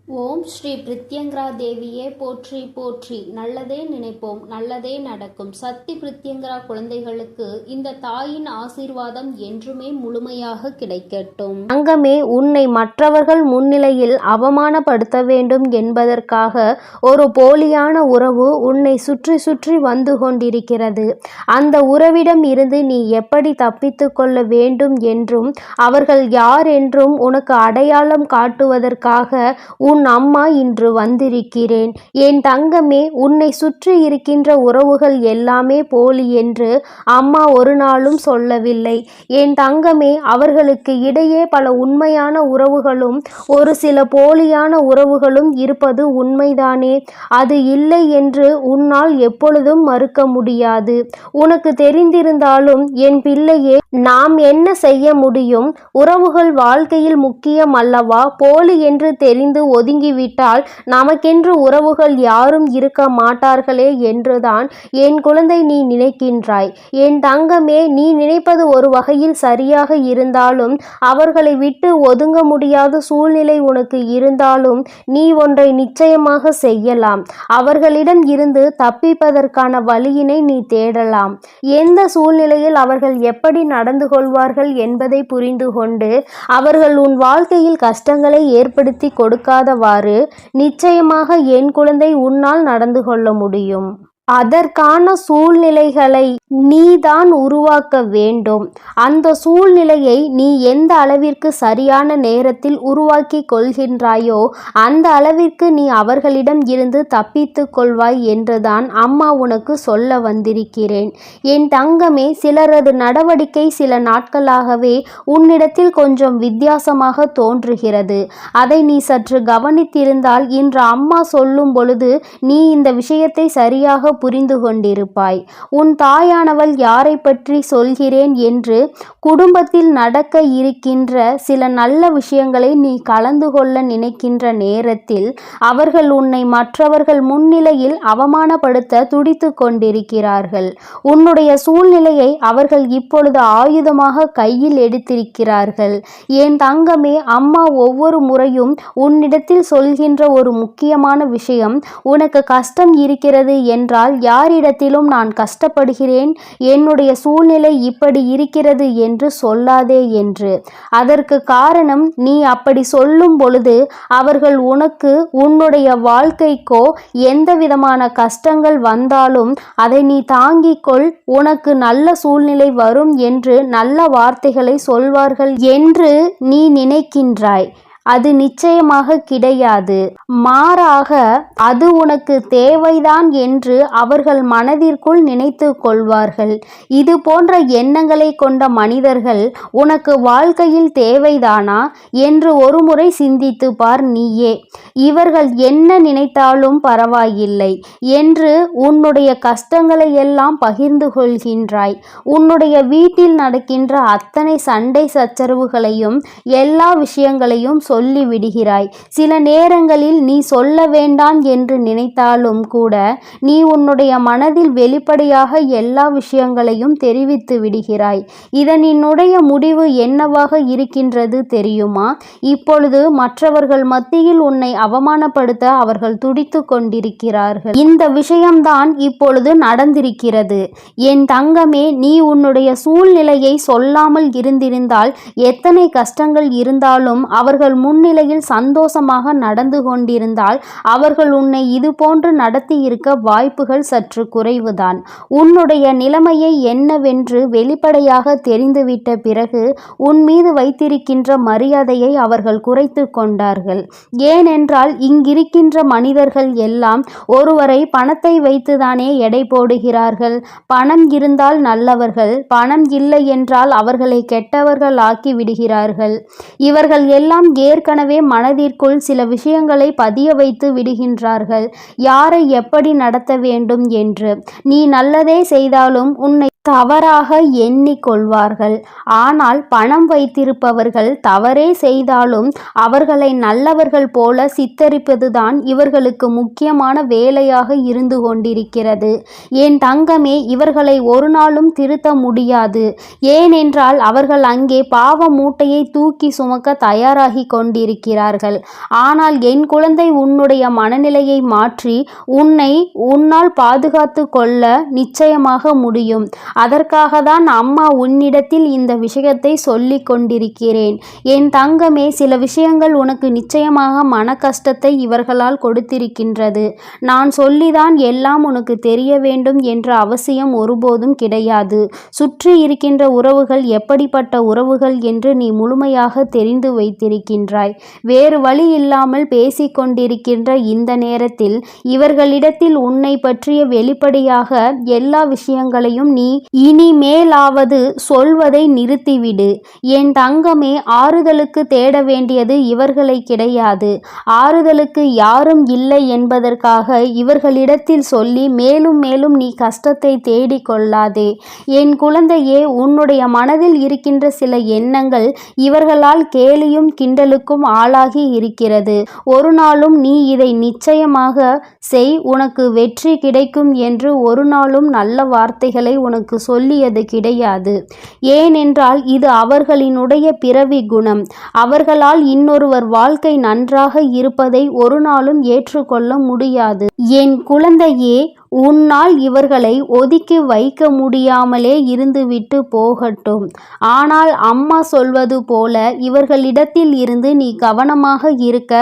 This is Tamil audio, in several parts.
ஓம் ஸ்ரீ பிரித்யங்கரா தேவியே போற்றி போற்றி. நல்லதே நினைப்போம், நல்லதே நடக்கும். சக்தி பிரித்யங்கரா குழந்தைகளுக்கு இந்த தாயின் ஆசீர்வாதம் என்றுமே முழுமையாக கிடைக்கட்டும். தங்கமே, உன்னை மற்றவர்கள் முன்னிலையில் அவமானப்படுத்த வேண்டும் என்பதற்காக ஒரு போலியான உறவு உன்னை சுற்றி சுற்றி வந்து கொண்டிருக்கிறது. அந்த உறவிடம் இருந்து நீ எப்படி தப்பித்து கொள்ள வேண்டும் என்றும் அவர்கள் யார் என்றும் உனக்கு அடையாளம் காட்டுவதற்காக உன் அம்மா இன்று வந்திருக்கிறேன். என் தங்கமே, உன்னை சுற்றி இருக்கின்ற உறவுகள் எல்லாமே போலி என்று அம்மா ஒரு நாளும் சொல்லவில்லை. என் தங்கமே, அவர்களுக்கு இடையே பல உண்மையான உறவுகளும் ஒரு சில போலியான உறவுகளும் இருப்பது உண்மைதானே. அது இல்லை என்று உன்னால் எப்பொழுதும் மறுக்க முடியாது. உனக்கு தெரிந்திருந்தாலும் என் பிள்ளையே, நாம் என்ன செய்ய முடியும்? உறவுகள் வாழ்க்கையில் முக்கியம் அல்லவா? போலி என்று தெரிந்து ஒதுங்கிவிட்டால் நமக்கென்று உறவுகள் யாரும் இருக்க மாட்டார்களே என்றுதான் என் குழந்தை நீ நினைக்கின்றாய். என் தங்கமே, நீ நினைப்பது ஒரு வகையில் சரியாக இருந்தாலும் அவர்களை விட்டு ஒதுங்க முடியாத சூழ்நிலை உனக்கு இருந்தாலும் நீ ஒன்றை நிச்சயமாக செய்யலாம். அவர்களிடம் இருந்து தப்பிப்பதற்கான வழியினை நீ தேடலாம். எந்த சூழ்நிலையில் அவர்கள் எப்படி நடந்து கொள்வார்கள் என்பதை புரிந்து கொண்டு அவர்கள் உன் வாழ்க்கையில் கஷ்டங்களை ஏற்படுத்தி கொடுக்காதவாறு நிச்சயமாக என் குழந்தை உன்னால் நடந்து கொள்ள முடியும். அதற்கான சூழ்நிலைகளை நீதான் உருவாக்க வேண்டும். அந்த சூழ்நிலையை நீ எந்த அளவிற்கு சரியான நேரத்தில் உருவாக்கி கொள்கின்றாயோ அந்த அளவிற்கு நீ அவர்களிடம் இருந்து தப்பித்து கொள்வாய் என்றுதான் அம்மா உனக்கு சொல்ல வந்திருக்கிறேன். என் தங்கமே, சிலரது நடவடிக்கை சில நாட்களாகவே உன்னிடத்தில் கொஞ்சம் வித்தியாசமாக தோன்றுகிறது. அதை நீ சற்று கவனித்திருந்தால் இன்று அம்மா சொல்லும் பொழுது நீ இந்த விஷயத்தை சரியாக புரிந்து கொண்டிருப்பாய். உன் தாயானவள் யாரை பற்றி சொல்கிறேன் என்று குடும்பத்தில் நடக்க இருக்கின்ற சில நல்ல விஷயங்களை நீ கலந்து கொள்ள நினைக்கின்ற நேரத்தில் அவர்கள் உன்னை மற்றவர்கள் முன்னிலையில் அவமானப்படுத்த துடித்து கொண்டிருக்கிறார்கள். உன்னுடைய சூழ்நிலையை அவர்கள் இப்பொழுது ஆயுதமாக கையில் எடுத்திருக்கிறார்கள். என் தங்கமே, அம்மா ஒவ்வொரு முறையும் உன்னிடத்தில் சொல்கின்ற ஒரு முக்கியமான விஷயம், உனக்கு கஷ்டம் இருக்கிறது என்றால் யாரிடத்திலும் நான் கஷ்டப்படுகிறேன், என்னுடைய சூழ்நிலை இப்படி இருக்கிறது என்று சொல்லாதே என்று. அதற்கு காரணம், நீ அப்படி சொல்லும் பொழுது அவர்கள் உனக்கு உன்னுடைய வாழ்க்கைக்கோ எந்த விதமான கஷ்டங்கள் வந்தாலும் அதை நீ தாங்கிக்கொள், உனக்கு நல்ல சூழ்நிலை வரும் என்று நல்ல வார்த்தைகளை சொல்வார்கள் என்று நீ நினைக்கின்றாய். அது நிச்சயமாக கிடையாது. மாறாக அது உனக்கு தேவைதான் என்று அவர்கள் மனதிற்குள் நினைத்து கொள்வார்கள். இது போன்ற எண்ணங்களை கொண்ட மனிதர்கள் உனக்கு வாழ்க்கையில் தேவைதானா என்று ஒருமுறை சிந்தித்து பார் நீயே. இவர்கள் என்ன நினைத்தாலும் பரவாயில்லை என்று உன்னுடைய கஷ்டங்களை எல்லாம் பகிர்ந்து கொள்கின்றாய். உன்னுடைய வீட்டில் நடக்கின்ற அத்தனை சண்டை சச்சரவுகளையும் எல்லா விஷயங்களையும் சொல்லி விடுகிறாய். சில நேரங்களில் நீ சொல்ல வேண்டாம் என்று நினைத்தாலும் கூட நீ உன்னுடைய மனதில் வெளிப்படையாக எல்லா விஷயங்களையும் தெரிவித்து விடுகிறாய். இதனுடைய முடிவு என்னவாக இருக்கின்றது தெரியுமா? இப்பொழுது மற்றவர்கள் மத்தியில் உன்னை அவமானப்படுத்த அவர்கள் துடித்து கொண்டிருக்கிறார்கள். இந்த விஷயம்தான் இப்பொழுது நடந்திருக்கிறது. என் தங்கமே, நீ உன்னுடைய சூழ்நிலையை சொல்லாமல் இருந்திருந்தால் எத்தனை கஷ்டங்கள் இருந்தாலும் அவர்கள் முன்னிலையில் சந்தோஷமாக நடந்து கொண்டிருந்தால் அவர்கள் உன்னை இது போன்று நடத்தி இருக்க வாய்ப்புகள் சற்று குறைவுதான். உன்னுடைய நிலைமையை என்னவென்று வெளிப்படையாக தெரிந்துவிட்ட பிறகு உன் மீது வைத்திருக்கின்ற மரியாதையை அவர்கள் குறைத்து கொண்டார்கள். ஏனென்றால் இங்கிருக்கின்ற மனிதர்கள் எல்லாம் ஒருவரை பணத்தை வைத்துதானே எடை போடுகிறார்கள். பணம் இருந்தால் நல்லவர்கள், பணம் இல்லை என்றால் அவர்களை கெட்டவர்கள் ஆக்கி விடுகிறார்கள். இவர்கள் எல்லாம் ஏற்கனவே மனதிற்குள் சில விஷயங்களை பதிய வைத்து விடுகின்றார்கள், யாரை எப்படி நடத்த வேண்டும் என்று. நீ நல்லதே செய்தாலும் உன்னை தவறாக எண்ணிக்கொள்வார்கள். ஆனால் பணம் வைத்திருப்பவர்கள் தவறே செய்தாலும் அவர்களை நல்லவர்கள் போல சித்தரிப்பதுதான் இவர்களுக்கு முக்கியமான வேலையாக இருந்து கொண்டிருக்கிறது. என் தங்கமே, இவர்களை ஒரு நாளும் திருத்த முடியாது. ஏனென்றால் அவர்கள் அங்கே பாவ மூட்டையை தூக்கி சுமக்க தயாராகி கொண்டிருக்கிறார்கள். ஆனால் என் குழந்தை, உன்னுடைய மனநிலையை மாற்றி உன்னால் பாதுகாத்து கொள்ள நிச்சயமாக முடியும். அதற்காக தான் அம்மா உன்னிடத்தில் இந்த விஷயத்தை சொல்லிக் கொண்டிருக்கிறேன். என் தங்கமே, சில விஷயங்கள் உனக்கு நிச்சயமாக மன கஷ்டத்தை இவர்களால் கொடுத்திருக்கின்றது. நான் சொல்லிதான் எல்லாம் உனக்கு தெரிய வேண்டும் என்ற அவசியம் ஒருபோதும் கிடையாது. சுற்றி இருக்கின்ற உறவுகள் எப்படிப்பட்ட உறவுகள் என்று நீ முழுமையாக தெரிந்து வைத்திருக்கின்றாய். வேறு வழி இல்லாமல் பேசிக்கொண்டிருக்கின்ற இந்த நேரத்தில் இவர்களிடத்தில் உன்னை பற்றிய வெளிப்படையாக எல்லா விஷயங்களையும் நீ இனிமேலாவது சொல்வதை நிறுத்திவிடு. என் தங்கமே, ஆறுதலுக்கு தேட வேண்டியது இவர்களை கிடையாது. ஆறுதலுக்கு யாரும் இல்லை என்பதற்காக இவர்களிடத்தில் சொல்லி மேலும் மேலும் நீ கஷ்டத்தை தேடிக் கொள்ளாதே. என் குழந்தையே, உன்னுடைய மனதில் இருக்கின்ற சில எண்ணங்கள் இவர்களால் கேலியும் கிண்டலுக்கும் ஆளாகி இருக்கிறது. ஒரு நாளும் நீ இதை நிச்சயமாக செய், உனக்கு வெற்றி கிடைக்கும் என்று ஒரு நாளும் நல்ல வார்த்தைகளை உனக்கு சொல்லியது கிடையாது. ஏனென்றால் இது அவர்களினுடைய பிறவி குணம். அவர்களால் இன்னொருவர் வாழ்க்கை நன்றாக இருப்பதை ஒரு நாளும் ஏற்றுக்கொள்ள முடியாது. என் குழந்தையே, உன்னால் இவர்களை ஒதுக்கி வைக்க முடியாமலே இருந்துவிட்டு போகட்டும். ஆனால் அம்மா சொல்வது போல இவர்களிடத்தில் இருந்து நீ கவனமாக இருக்க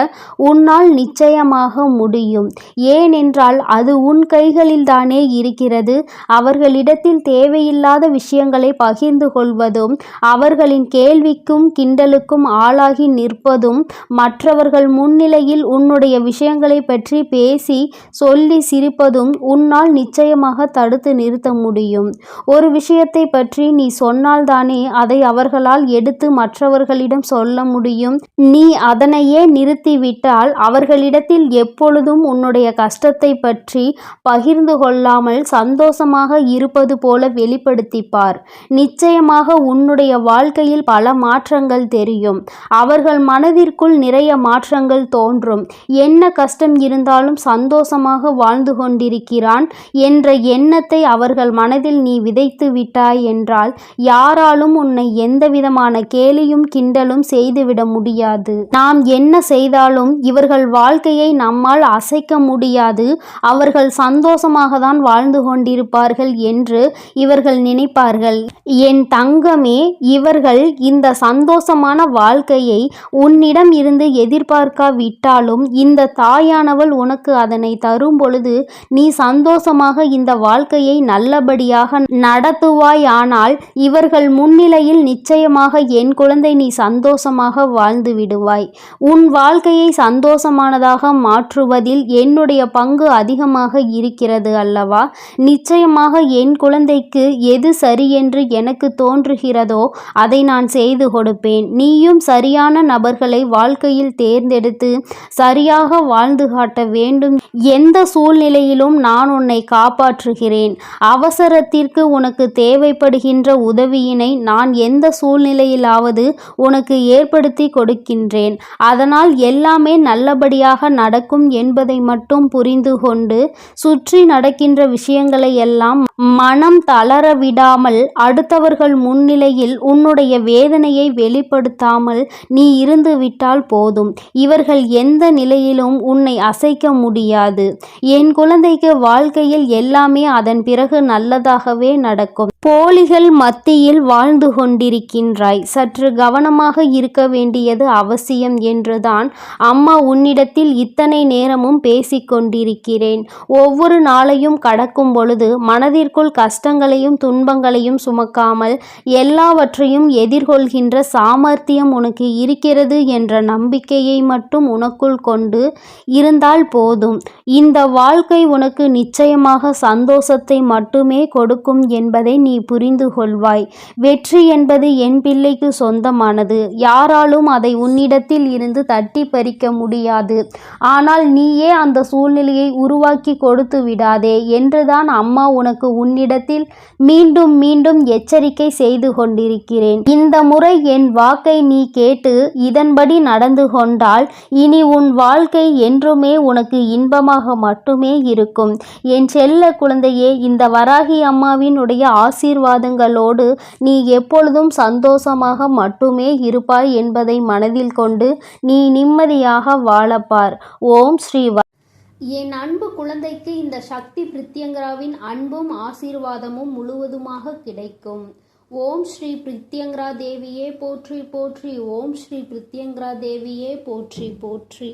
உன்னால் நிச்சயமாக முடியும். ஏனென்றால் அது உன் கைகளில்தானே இருக்கிறது. அவர்களிடத்தில் தேவையில்லாத விஷயங்களை பகிர்ந்து கொள்வதும் அவர்களின் கேள்விக்கும் கிண்டலுக்கும் ஆளாகி நிற்பதும் மற்றவர்கள் முன்னிலையில் உன்னுடைய விஷயங்களை பற்றி பேசி சொல்லி சிரிப்பதும் உன்னால் நிச்சயமாக தடுத்து நிறுத்த முடியும். ஒரு விஷயத்தை பற்றி நீ சொன்னால்தானே அதை அவர்களால் எடுத்து மற்றவர்களிடம் சொல்ல முடியும். நீ அதனையே நிறுத்திவிட்டால் அவர்களிடத்தில் எப்பொழுதும் உன்னுடைய கஷ்டத்தை பற்றி பகிர்ந்து கொள்ளாமல் சந்தோஷமாக இருப்பது போல வெளிப்படுத்திப்பார். நிச்சயமாக உன்னுடைய வாழ்க்கையில் பல மாற்றங்கள் தெரியும். அவர்கள் மனதிற்குள் நிறைய மாற்றங்கள் தோன்றும். என்ன கஷ்டம் இருந்தாலும் சந்தோஷமாக வாழ்ந்து கொண்டிருக்கிறான் என்ற எண்ணத்தை அவர்கள் மனதில் நீ விதைத்து விட்டாய் என்றால் யாராலும் உன்னை எந்தவிதமான கேலியும் கிண்டலும் செய்துவிட முடியாது. நாம் என்ன செய்தாலும் இவர்கள் வாழ்க்கையை நம்மால் அசைக்க முடியாது. அவர்கள் சந்தோஷமாக தான் வாழ்ந்து கொண்டிருப்பார்கள் என்று இவர்கள் நினைப்பார்கள். என் தங்கமே, இவர்கள் இந்த சந்தோஷமான வாழ்க்கையை உன்னிடம் இருந்து எதிர்பார்க்காவிட்டாலும் இந்த தாயானவள் உனக்கு அதனை தரும் பொழுது நீ சந்தோஷமாக இந்த வாழ்க்கையை நல்லபடியாக நடத்துவாய். ஆனால் இவர்கள் முன்னிலையில் நிச்சயமாக என் குழந்தை நீ சந்தோஷமாக வாழ்ந்து விடுவாய். உன் வாழ்க்கையை சந்தோஷமானதாக மாற்றுவதில் என்னுடைய பங்கு அதிகமாக இருக்கிறது அல்லவா? நிச்சயமாக என் குழந்தைக்கு எது சரி என்று எனக்கு தோன்றுகிறதோ அதை நான் செய்து கொடுப்பேன். நீயும் சரியான நபர்களை வாழ்க்கையில் தேர்ந்தெடுத்து சரியாக வாழ்ந்து காட்ட வேண்டும். எந்த சூழ்நிலையிலும் நான் உன்னை காப்பாற்றுகிறேன். அவசரத்திற்கு உனக்கு தேவைப்படுகின்ற உதவியினை நான் எந்த சூழ்நிலையிலாவது உனக்கு ஏற்படுத்தி கொடுக்கின்றேன். அதனால் எல்லாமே நல்லபடியாக நடக்கும் என்பதை மட்டும் புரிந்து கொண்டு சுற்றி நடக்கின்ற விஷயங்களை எல்லாம் மனம் தளர விடாமல் அடுத்தவர்கள் முன்னிலையில் உன்னுடைய வேதனையை வெளிப்படுத்தாமல் நீ இருந்து விட்டால் போதும். இவர்கள் எந்த நிலையிலும் உன்னை அசைக்க முடியாது. என் குழந்தைக்கு வாழ்க்கையில் எல்லாமே அதன் பிறகு நல்லதாகவே நடக்கும். போலிகள் மத்தியில் வாழ்ந்து கொண்டிருக்கின்றாய். சற்று கவனமாக இருக்க வேண்டியது அவசியம் என்றுதான் அம்மா உன்னிடத்தில் இத்தனை நேரமும் பேசிக்கொண்டிருக்கிறேன். ஒவ்வொரு நாளையும் கடக்கும் பொழுது மனதிற்குள் கஷ்டங்களையும் துன்பங்களையும் சுமக்காமல் எல்லாவற்றையும் எதிர்கொள்கின்ற சாமர்த்தியம் உனக்கு இருக்கிறது என்ற நம்பிக்கையை மட்டும் உனக்குள் கொண்டு இருந்தால் போதும். இந்த வாழ்க்கை உனக்கு நிச்சயமாக சந்தோஷத்தை மட்டுமே கொடுக்கும் என்பதை நீ புரிந்து கொள்வாய். வெற்றி என்பது என் பிள்ளைக்கு சொந்தமானது. யாராலும் அதை உன்னிடத்தில் இருந்து தட்டி பறிக்க முடியாது. ஆனால் நீயே அந்த சூழ்நிலையை உருவாக்கி கொடுத்து விடாதே என்றுதான் அம்மா உனக்கு உன்னிடத்தில் மீண்டும் மீண்டும் எச்சரிக்கை செய்து கொண்டிருக்கிறேன். இந்த முறை என் வாக்கை நீ கேட்டு இதன்படி நடந்து கொண்டால் இனி உன் வாழ்க்கை என்றுமே உனக்கு இன்பமாக மட்டுமே இருக்கும். என் செல்ல குழந்தையே, இந்த வராகி அம்மாவினுடைய ஆசீர்வாதங்களோடு நீ எப்பொழுதும் சந்தோஷமாக மட்டுமே இருப்பாய் என்பதை மனதில் கொண்டு நீ நிம்மதியாக வாழப்பார். ஓம் ஸ்ரீ என் அன்பு குழந்தைக்கு இந்த சக்தி பிரித்யங்கராவின் அன்பும் ஆசீர்வாதமும் முழுவதுமாக கிடைக்கும். ஓம் ஸ்ரீ பிரித்யங்கரா தேவியே போற்றி போற்றி. ஓம் ஸ்ரீ பிரித்யங்கரா தேவியே போற்றி போற்றி.